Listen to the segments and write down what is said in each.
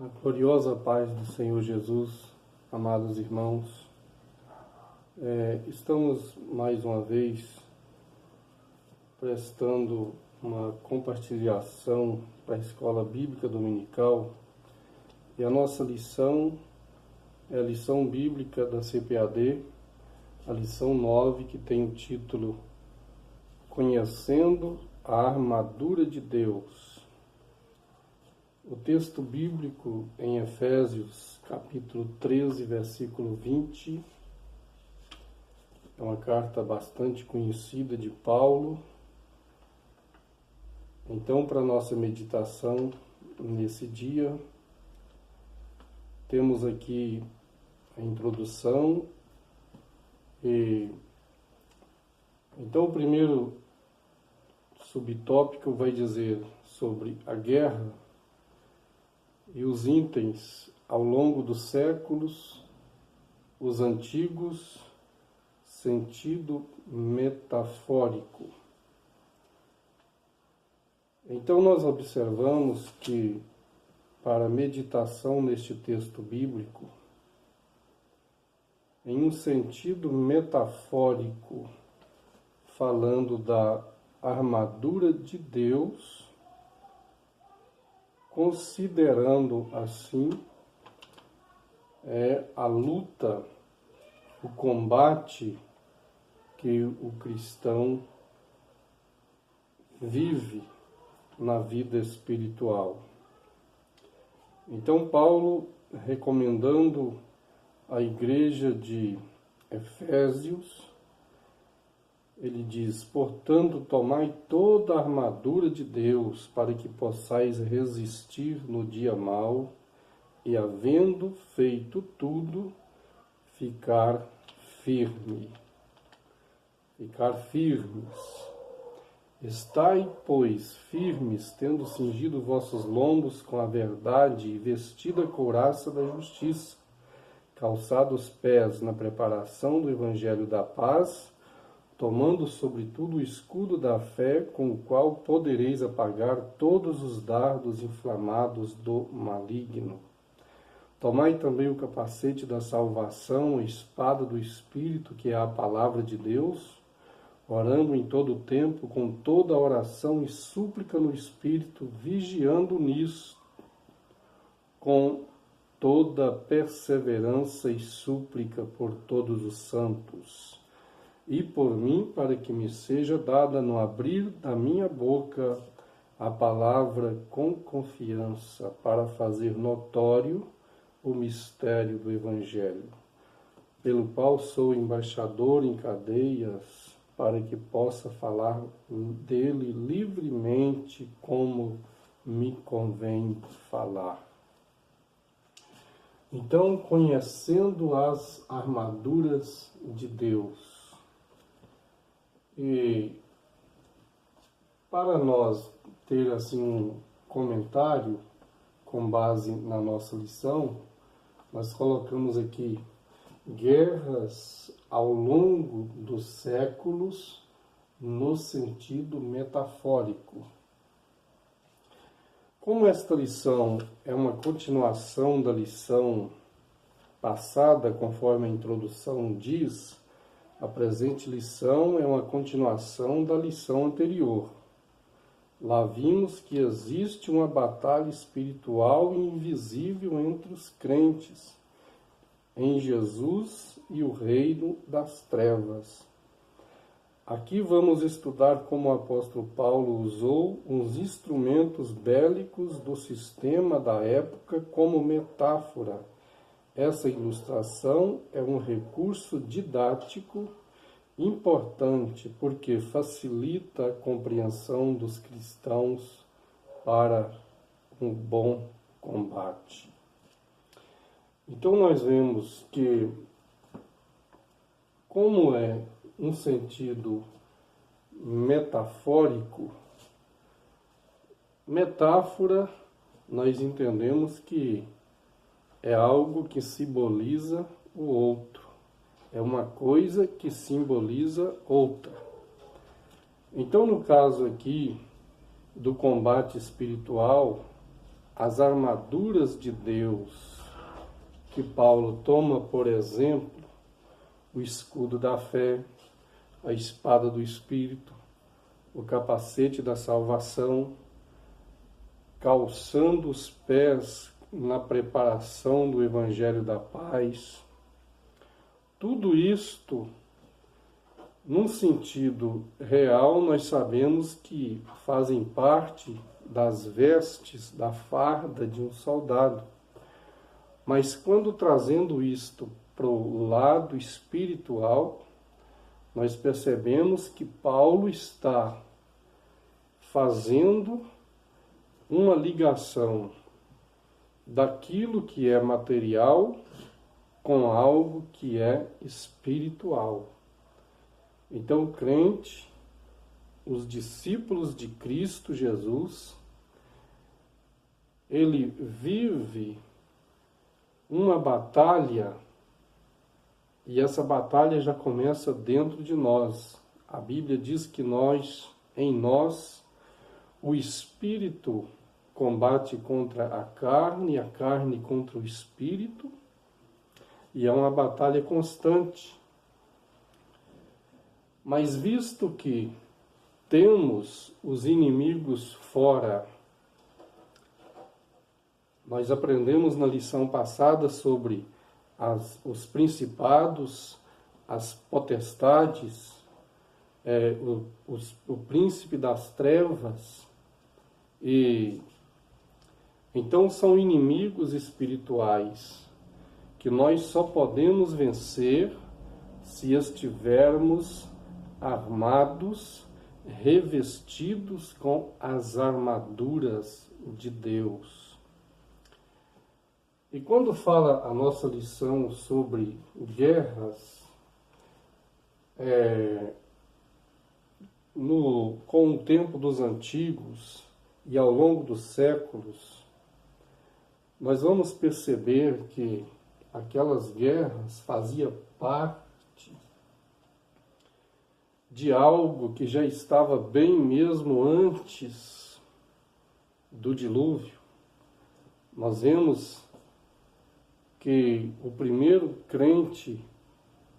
A gloriosa paz do Senhor Jesus, amados irmãos, estamos mais uma vez prestando uma compartilhação para a Escola Bíblica Dominical e a nossa lição é a lição bíblica da CPAD, a lição 9, que tem o título Conhecendo a Armadura de Deus. O texto bíblico em Efésios, capítulo 13, versículo 20, é uma carta bastante conhecida de Paulo. Então, para nossa meditação nesse dia, temos aqui a introdução. Então, o primeiro subtópico vai dizer sobre a guerra e os itens ao longo dos séculos, os antigos, sentido metafórico. Então nós observamos que para a meditação neste texto bíblico, em um sentido metafórico, falando da armadura de Deus, considerando assim a luta, o combate que o cristão vive na vida espiritual. Então Paulo, recomendando à igreja de Efésios, ele diz: portanto, tomai toda a armadura de Deus, para que possais resistir no dia mau, e havendo feito tudo, ficar firme. Ficar firmes. Estai, pois, firmes, tendo cingido vossos lombos com a verdade, e vestida a couraça da justiça, calçados os pés na preparação do evangelho da paz, tomando sobretudo o escudo da fé, com o qual podereis apagar todos os dardos inflamados do maligno. Tomai também o capacete da salvação, a espada do Espírito, que é a palavra de Deus, orando em todo o tempo, com toda oração e súplica no Espírito, vigiando nisso, com toda perseverança e súplica por todos os santos. E por mim, para que me seja dada no abrir da minha boca a palavra com confiança, para fazer notório o mistério do Evangelho, pelo qual sou embaixador em cadeias, para que possa falar dele livremente, como me convém falar. Então, conhecendo as armaduras de Deus, e para nós ter assim um comentário com base na nossa lição, nós colocamos aqui guerras ao longo dos séculos no sentido metafórico. Como esta lição é uma continuação da lição passada, conforme a introdução diz, a presente lição é uma continuação da lição anterior. Lá vimos que existe uma batalha espiritual e invisível entre os crentes, em Jesus e o reino das trevas. Aqui vamos estudar como o apóstolo Paulo usou uns instrumentos bélicos do sistema da época como metáfora. Essa ilustração é um recurso didático importante porque facilita a compreensão dos cristãos para um bom combate. Então nós vemos que, como é um sentido metafórico, metáfora nós entendemos que é algo que simboliza o outro. É uma coisa que simboliza outra. Então, no caso aqui do combate espiritual, as armaduras de Deus, que Paulo toma, por exemplo, o escudo da fé, a espada do Espírito, o capacete da salvação, calçando os pés na preparação do Evangelho da Paz. Tudo isto, num sentido real, nós sabemos que fazem parte das vestes, da farda de um soldado. Mas quando trazendo isto para o lado espiritual, nós percebemos que Paulo está fazendo uma ligação daquilo que é material com algo que é espiritual. Então, o crente, os discípulos de Cristo Jesus, ele vive uma batalha, e essa batalha já começa dentro de nós. A Bíblia diz que em nós, o Espírito combate contra a carne contra o Espírito, e é uma batalha constante. Mas visto que temos os inimigos fora, nós aprendemos na lição passada sobre os principados, as potestades, o príncipe das trevas, e então são inimigos espirituais que nós só podemos vencer se estivermos armados, revestidos com as armaduras de Deus. E quando fala a nossa lição sobre guerras, com o tempo dos antigos e ao longo dos séculos, nós vamos perceber que aquelas guerras faziam parte de algo que já estava bem mesmo antes do dilúvio. Nós vemos que o primeiro crente,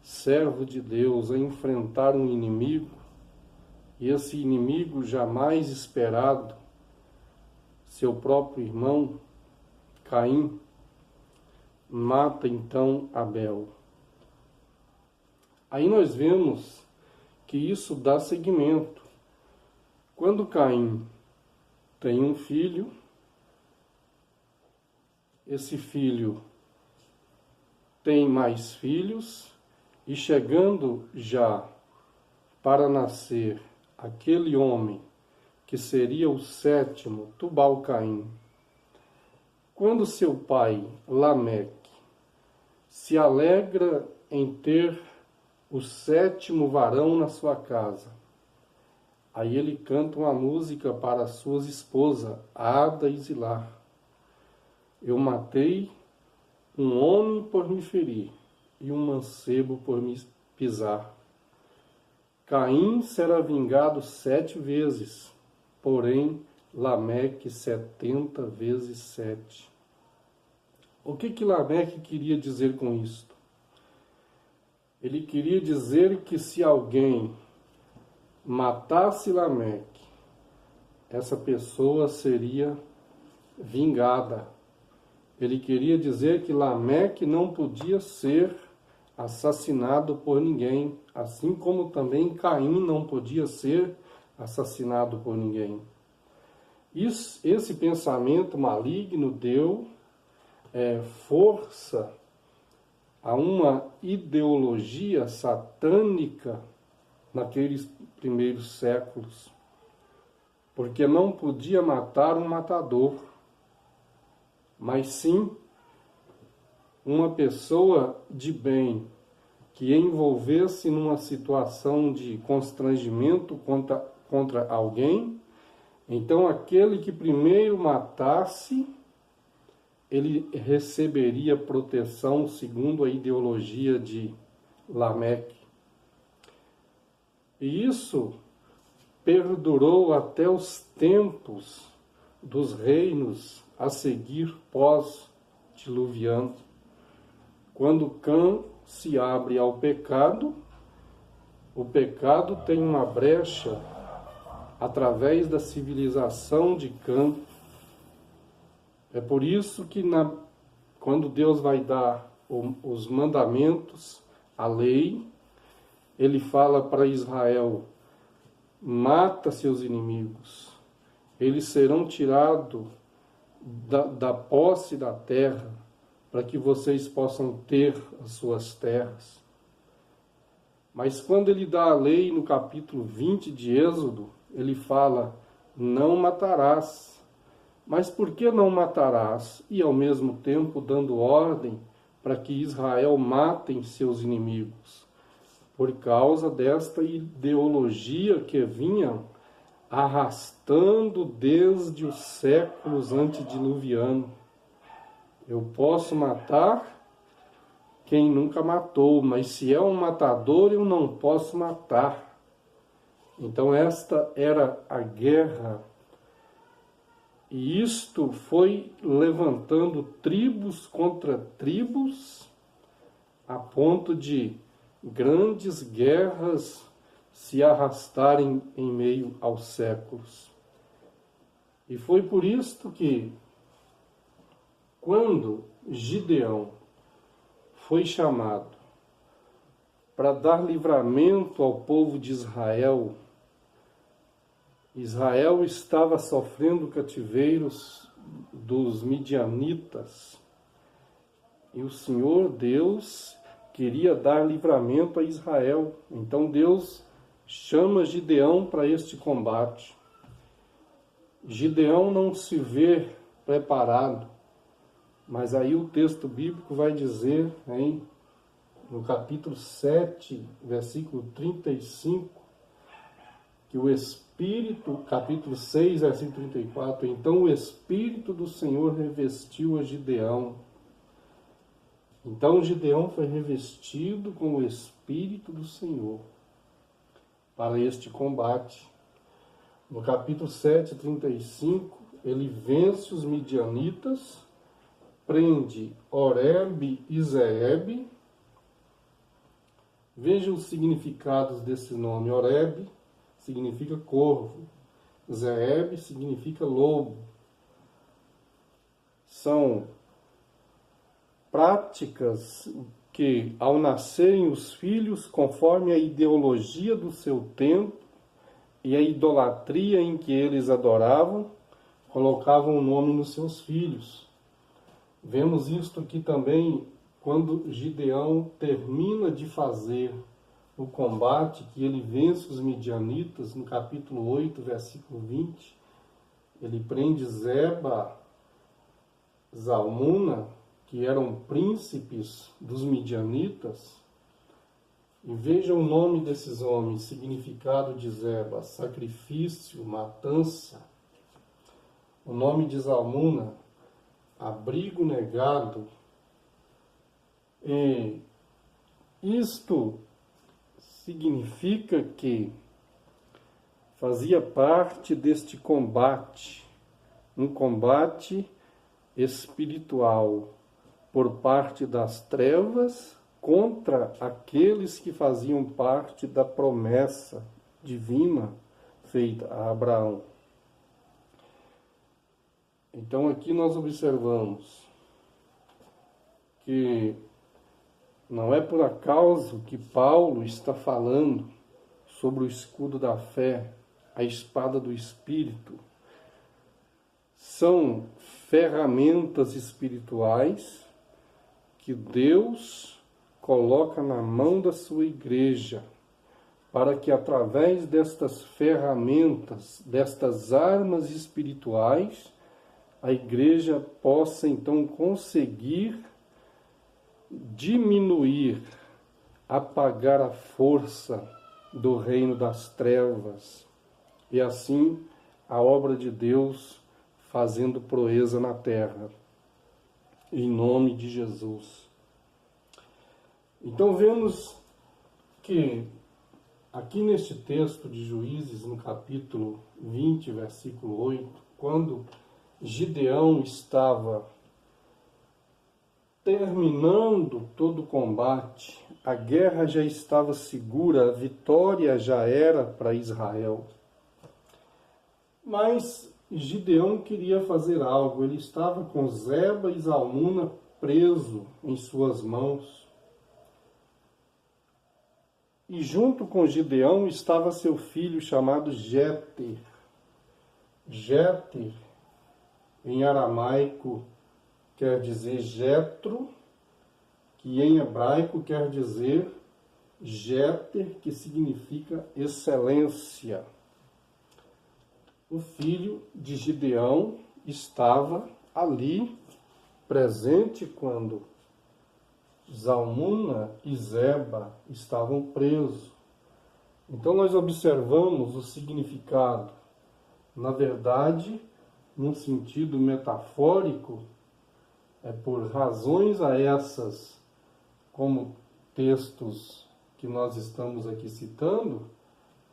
servo de Deus, a enfrentar um inimigo, e esse inimigo jamais esperado, seu próprio irmão, Caim, mata então Abel. Aí nós vemos que isso dá seguimento. Quando Caim tem um filho, esse filho tem mais filhos, e chegando já para nascer aquele homem que seria o sétimo, Tubal-Caim, quando seu pai, Lameque, se alegra em ter o sétimo varão na sua casa, aí ele canta uma música para as suas esposas, Ada e Zilá. Eu matei um homem por me ferir, e um mancebo por me pisar. Caim será vingado 7 vezes, porém Lameque 70 vezes 7. O que Lameque queria dizer com isto? Ele queria dizer que se alguém matasse Lameque, essa pessoa seria vingada. Ele queria dizer que Lameque não podia ser assassinado por ninguém, assim como também Caim não podia ser assassinado por ninguém. Esse pensamento maligno deu força a uma ideologia satânica naqueles primeiros séculos, porque não podia matar um matador, mas sim uma pessoa de bem que envolvesse numa situação de constrangimento contra alguém. Então aquele que primeiro matasse, ele receberia proteção segundo a ideologia de Lameque. E isso perdurou até os tempos dos reinos a seguir pós-diluviano, quando Cã se abre ao pecado, o pecado tem uma brecha através da civilização de Cã. É por isso que quando Deus vai dar os mandamentos, a lei, ele fala para Israel: mata seus inimigos, eles serão tirados da posse da terra, para que vocês possam ter as suas terras. Mas quando ele dá a lei no capítulo 20 de Êxodo, ele fala: não matarás. Mas por que não matarás? E ao mesmo tempo dando ordem para que Israel matem seus inimigos. Por causa desta ideologia que vinha arrastando desde os séculos antediluvianos. Eu posso matar quem nunca matou, mas se é um matador, eu não posso matar. Então esta era a guerra. E isto foi levantando tribos contra tribos, a ponto de grandes guerras se arrastarem em meio aos séculos. E foi por isto que, quando Gideão foi chamado para dar livramento ao povo de Israel, Israel estava sofrendo cativeiros dos midianitas, e o Senhor Deus queria dar livramento a Israel. Então Deus chama Gideão para este combate. Gideão não se vê preparado, mas aí o texto bíblico vai dizer, no capítulo 7, versículo 35, que o Espírito, capítulo 6, versículo 34, então o Espírito do Senhor revestiu a Gideão. Então Gideão foi revestido com o Espírito do Senhor para este combate. No capítulo 7, 35, ele vence os midianitas, prende Oreb e Zeeb. Veja os significados desse nome. Oreb significa corvo, Zeeb significa lobo. São práticas que, ao nascerem os filhos, conforme a ideologia do seu tempo e a idolatria em que eles adoravam, colocavam o nome nos seus filhos. Vemos isto aqui também quando Gideão termina de fazer o combate, que ele vence os midianitas, no capítulo 8, versículo 20, ele prende Zeba, Zalmuna, que eram príncipes dos midianitas, e veja o nome desses homens, significado de Zeba: sacrifício, matança. O nome de Zalmuna, abrigo negado. E isto significa que fazia parte deste combate, um combate espiritual por parte das trevas contra aqueles que faziam parte da promessa divina feita a Abraão. Então aqui nós observamos que não é por acaso que Paulo está falando sobre o escudo da fé, a espada do Espírito. São ferramentas espirituais que Deus coloca na mão da sua igreja, para que através destas ferramentas, destas armas espirituais, a igreja possa então conseguir diminuir, apagar a força do reino das trevas, e assim a obra de Deus fazendo proeza na terra, em nome de Jesus. Então vemos que aqui neste texto de Juízes, no capítulo 20, versículo 8, quando Gideão estava terminando todo o combate, a guerra já estava segura, a vitória já era para Israel. Mas Gideão queria fazer algo, ele estava com Zeba e Zalmuna preso em suas mãos. E junto com Gideão estava seu filho chamado Jéter. Jéter, em aramaico, quer dizer Jetro, que em hebraico quer dizer Jéter, que significa excelência. O filho de Gideão estava ali, presente quando Zalmuna e Zeba estavam presos. Então nós observamos o significado, na verdade, num sentido metafórico, por razões a essas, como textos que nós estamos aqui citando,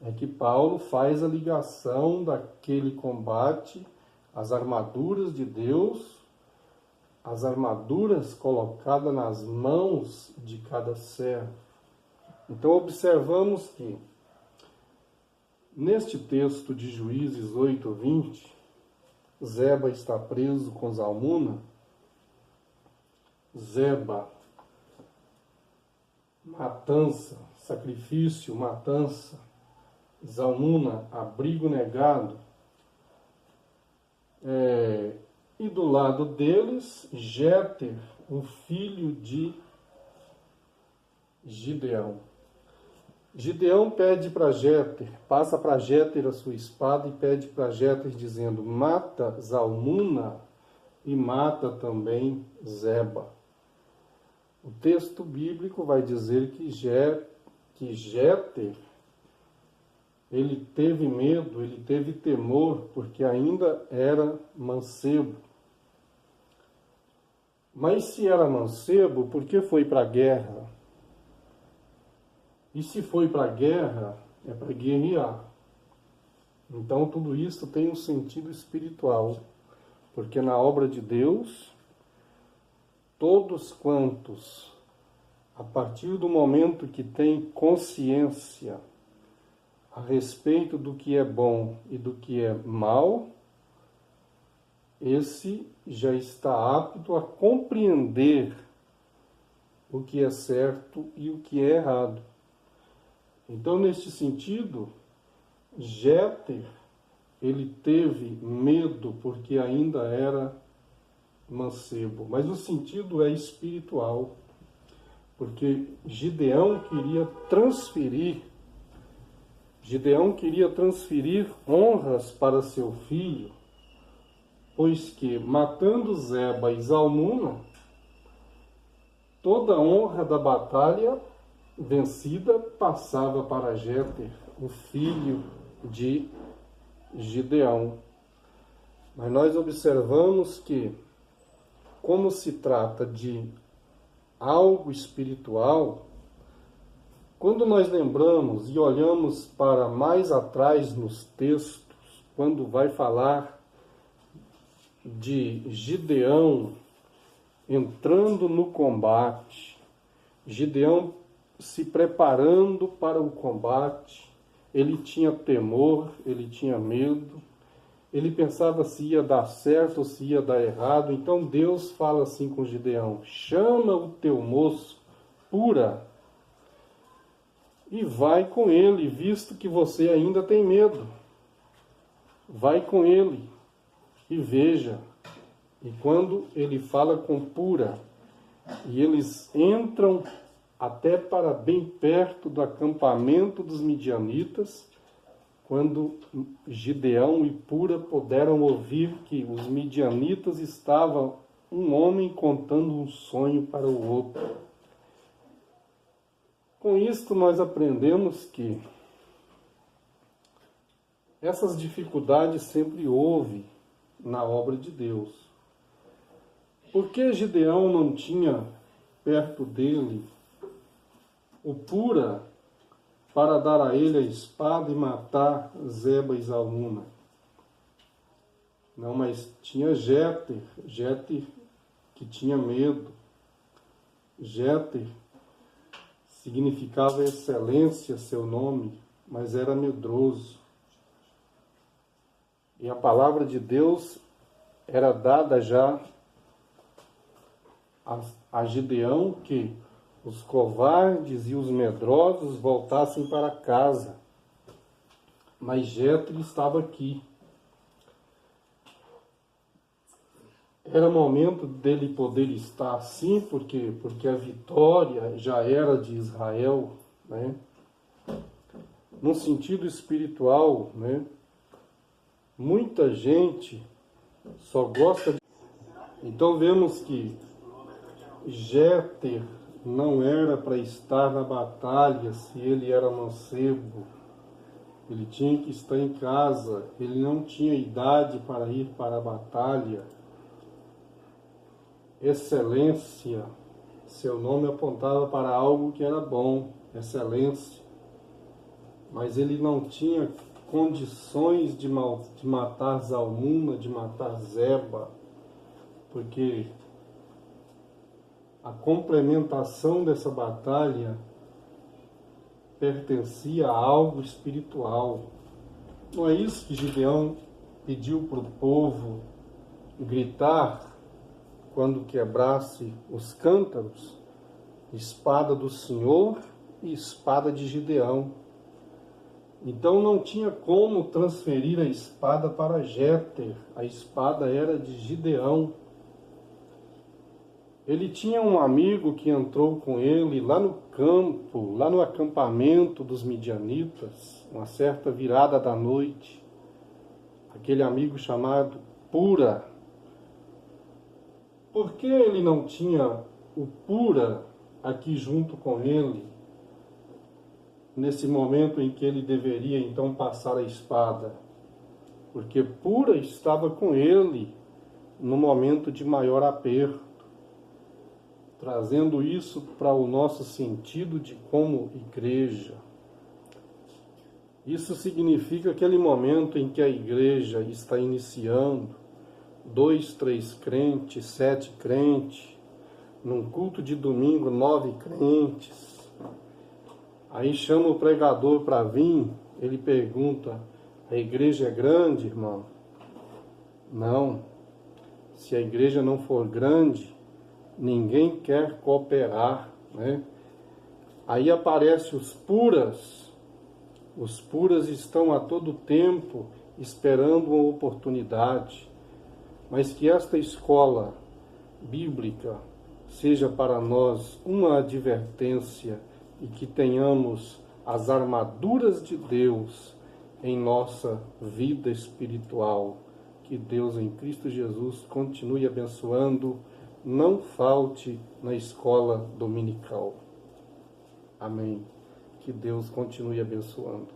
é que Paulo faz a ligação daquele combate, as armaduras de Deus, as armaduras colocadas nas mãos de cada servo. Então observamos que, neste texto de Juízes 8:20, Zeba está preso com Zalmuna. Zeba, matança, sacrifício, matança. Zalmuna, abrigo negado. E do lado deles, Jéter, um filho de Gideão. Gideão pede para Jéter, passa para Jéter a sua espada e pede para Jéter dizendo: mata Zalmuna e mata também Zeba. O texto bíblico vai dizer que Jéter, ele teve medo, ele teve temor, porque ainda era mancebo. Mas se era mancebo, por que foi para a guerra? E se foi para a guerra, é para guerrear. Então tudo isso tem um sentido espiritual, porque na obra de Deus, todos quantos, a partir do momento que têm consciência a respeito do que é bom e do que é mal, esse já está apto a compreender o que é certo e o que é errado. Então, neste sentido, Jéter, ele teve medo porque ainda era mancebo. Mas o sentido é espiritual, porque Gideão queria transferir honras para seu filho, pois que, matando Zeba e Zalmuna, toda a honra da batalha vencida passava para Jéter, o filho de Gideão. Mas nós observamos que, como se trata de algo espiritual, quando nós lembramos e olhamos para mais atrás nos textos, quando vai falar de Gideão entrando no combate, Gideão se preparando para o combate, ele tinha temor, ele tinha medo, ele pensava se ia dar certo ou se ia dar errado. Então Deus fala assim com Gideão: chama o teu moço, Pura, e vai com ele, visto que você ainda tem medo. Vai com ele e veja. E quando ele fala com Pura, e eles entram até para bem perto do acampamento dos midianitas, quando Gideão e Pura puderam ouvir que os midianitas estavam um homem contando um sonho para o outro. Com isto nós aprendemos que essas dificuldades sempre houve na obra de Deus. Por que Gideão não tinha perto dele o Pura para dar a ele a espada e matar Zeba e Zalmuna? Não, mas tinha Jéter, Jéter que tinha medo. Jéter significava excelência, seu nome, mas era medroso. E a palavra de Deus era dada já a Gideão que os covardes e os medrosos voltassem para casa. Mas Jéter estava aqui. Era momento dele poder estar assim, porque a vitória já era de Israel, né? No sentido espiritual, né? Muita gente só gosta de... Então vemos que Jéter não era para estar na batalha se ele era mancebo. Ele tinha que estar em casa, ele não tinha idade para ir para a batalha. Excelência, seu nome apontava para algo que era bom, excelência. Mas ele não tinha condições de matar Zalmuna, de matar Zeba, porque a complementação dessa batalha pertencia a algo espiritual. Não é isso que Gideão pediu para o povo gritar quando quebrasse os cântaros? Espada do Senhor e espada de Gideão. Então não tinha como transferir a espada para Jéter. A espada era de Gideão. Ele tinha um amigo que entrou com ele lá no campo, lá no acampamento dos midianitas, uma certa virada da noite. Aquele amigo chamado Pura. Por que ele não tinha o Pura aqui junto com ele, nesse momento em que ele deveria então passar a espada? Porque Pura estava com ele no momento de maior aperto, trazendo isso para o nosso sentido de como igreja. Isso significa aquele momento em que a igreja está iniciando, 2, 3 crentes, 7 crentes, num culto de domingo, 9 crentes. Aí chama o pregador para vir, ele pergunta: a igreja é grande, irmão? Não. Se a igreja não for grande, ninguém quer cooperar, né? Aí aparecem os puras. Os puras estão a todo tempo esperando uma oportunidade. Mas que esta escola bíblica seja para nós uma advertência e que tenhamos as armaduras de Deus em nossa vida espiritual. Que Deus em Cristo Jesus continue abençoando. Não falte na escola dominical. Amém. Que Deus continue abençoando.